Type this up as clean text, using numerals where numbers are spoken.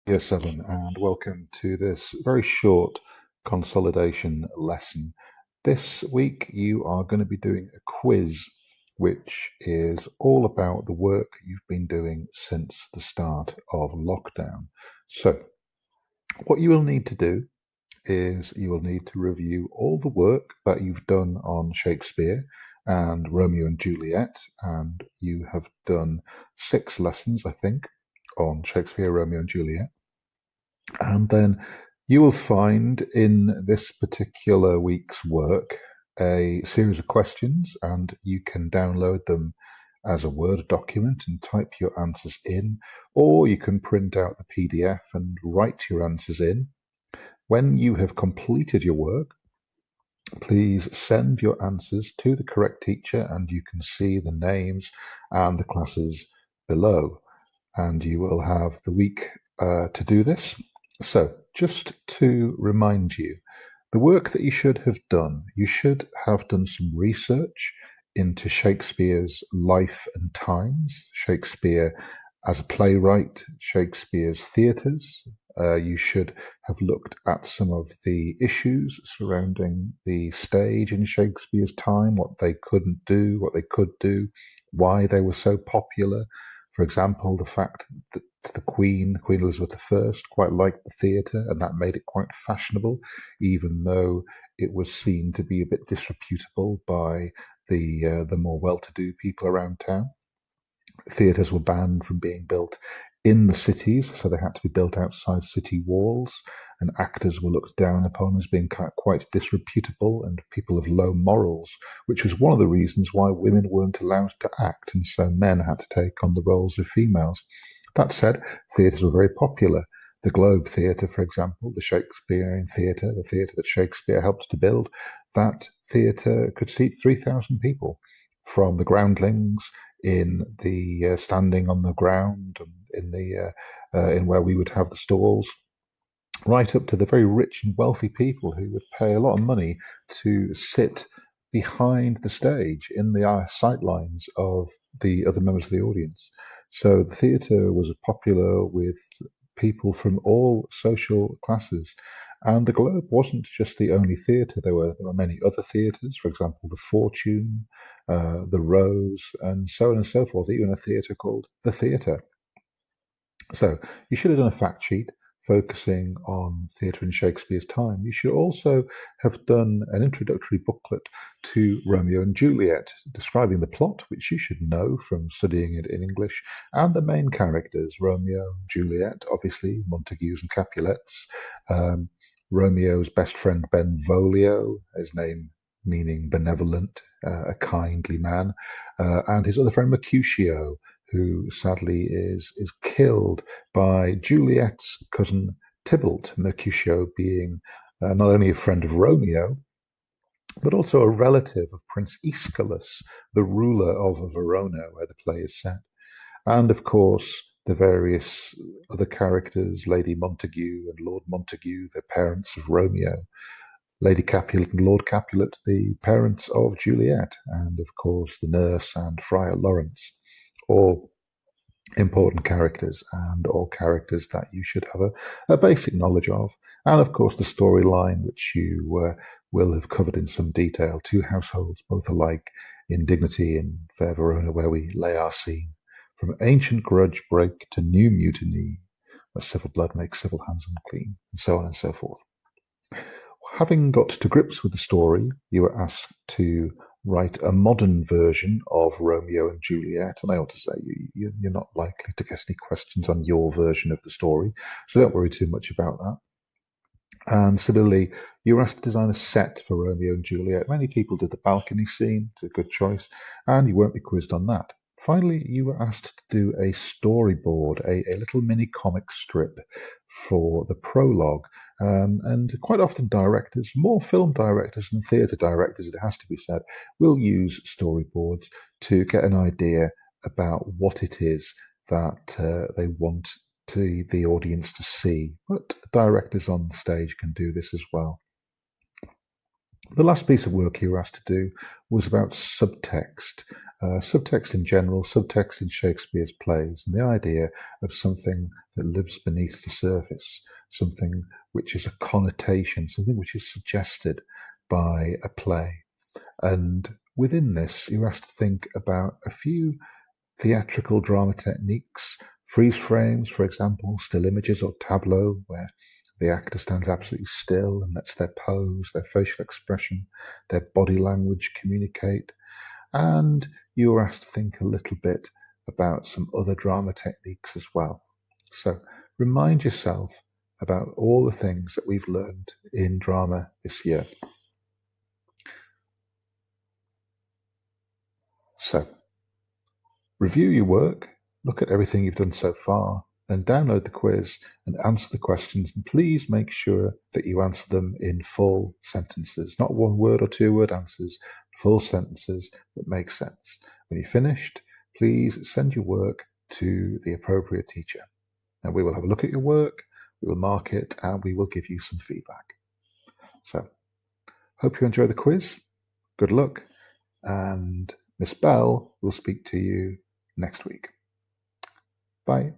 Year 7, and welcome to this very short consolidation lesson. This week you are going to be doing a quiz which is all about the work you've been doing since the start of lockdown. So what you will need to do is you will need to review all the work that you've done on Shakespeare and Romeo and Juliet, and you have done 6 lessons, I think, on Shakespeare, Romeo and Juliet. And then you will find in this particular week's work a series of questions, and you can download them as a Word document and type your answers in, or you can print out the PDF and write your answers in. When you have completed your work, please send your answers to the correct teacher, and you can see the names and the classes below. And you will have the week to do this. So, just to remind you, the work that you should have done, you should have done some research into Shakespeare's life and times, Shakespeare as a playwright, Shakespeare's theatres. You should have looked at some of the issues surrounding the stage in Shakespeare's time, what they couldn't do, what they could do, why they were so popular. For example, the fact that the Queen Elizabeth I, quite liked the theatre, and that made it quite fashionable, even though it was seen to be a bit disreputable by the more well-to-do people around town. Theatres were banned from being built in the cities, so they had to be built outside city walls, and actors were looked down upon as being quite disreputable and people of low morals, which was one of the reasons why women weren't allowed to act, and so men had to take on the roles of females. That said, theatres were very popular. The Globe Theatre, for example, the Shakespearean theatre, the theatre that Shakespeare helped to build, that theatre could seat 3,000 people, from the groundlings in the standing on the ground and in where we would have the stalls, right up to the very rich and wealthy people who would pay a lot of money to sit behind the stage in the sightlines of the other members of the audience. So the theatre was popular with people from all social classes. And the Globe wasn't just the only theatre. There were many other theatres, for example, the Fortune, the Rose, and so on and so forth, even a theatre called the Theatre. So you should have done a fact sheet focusing on theatre in Shakespeare's time. You should also have done an introductory booklet to Romeo and Juliet, describing the plot, which you should know from studying it in English, and the main characters, Romeo, Juliet, obviously, Montagues and Capulets, Romeo's best friend Benvolio, his name meaning benevolent, a kindly man, and his other friend Mercutio, who sadly is killed by Juliet's cousin Tybalt, Mercutio being not only a friend of Romeo, but also a relative of Prince Aeschylus, the ruler of Verona, where the play is set. And of course, the various other characters, Lady Montague and Lord Montague, the parents of Romeo, Lady Capulet and Lord Capulet, the parents of Juliet, and of course the nurse and Friar Lawrence, all important characters, and all characters that you should have a basic knowledge of. And of course the storyline, which you will have covered in some detail. 2 households, both alike in dignity, in fair Verona, where we lay our scene. From ancient grudge break to new mutiny, where civil blood makes civil hands unclean, and so on and so forth. Having got to grips with the story, you were asked to write a modern version of Romeo and Juliet, and I ought to say you're not likely to get any questions on your version of the story, so don't worry too much about that. And similarly, you were asked to design a set for Romeo and Juliet. Many people did the balcony scene, it's a good choice, and you won't be quizzed on that. Finally, you were asked to do a storyboard, a little mini comic strip for the prologue. And quite often directors, more film directors than theatre directors, it has to be said, will use storyboards to get an idea about what it is that they want the audience to see. But directors on stage can do this as well. The last piece of work you were asked to do was about subtext. subtext in general, subtext in Shakespeare's plays, and the idea of something that lives beneath the surface, something which is a connotation, something which is suggested by a play. And within this, you're asked to think about a few theatrical drama techniques, freeze frames, for example, still images or tableau, where the actor stands absolutely still and lets their pose, their facial expression, their body language communicate. And you were asked to think a little bit about some other drama techniques as well. So remind yourself about all the things that we've learned in drama this year. So review your work, look at everything you've done so far, then download the quiz and answer the questions. And please make sure that you answer them in full sentences, not 1 word or 2 word answers, full sentences that make sense. When you're finished, please send your work to the appropriate teacher. And we will have a look at your work, we will mark it, and we will give you some feedback. So, hope you enjoy the quiz. Good luck. And Miss Bell will speak to you next week. Bye.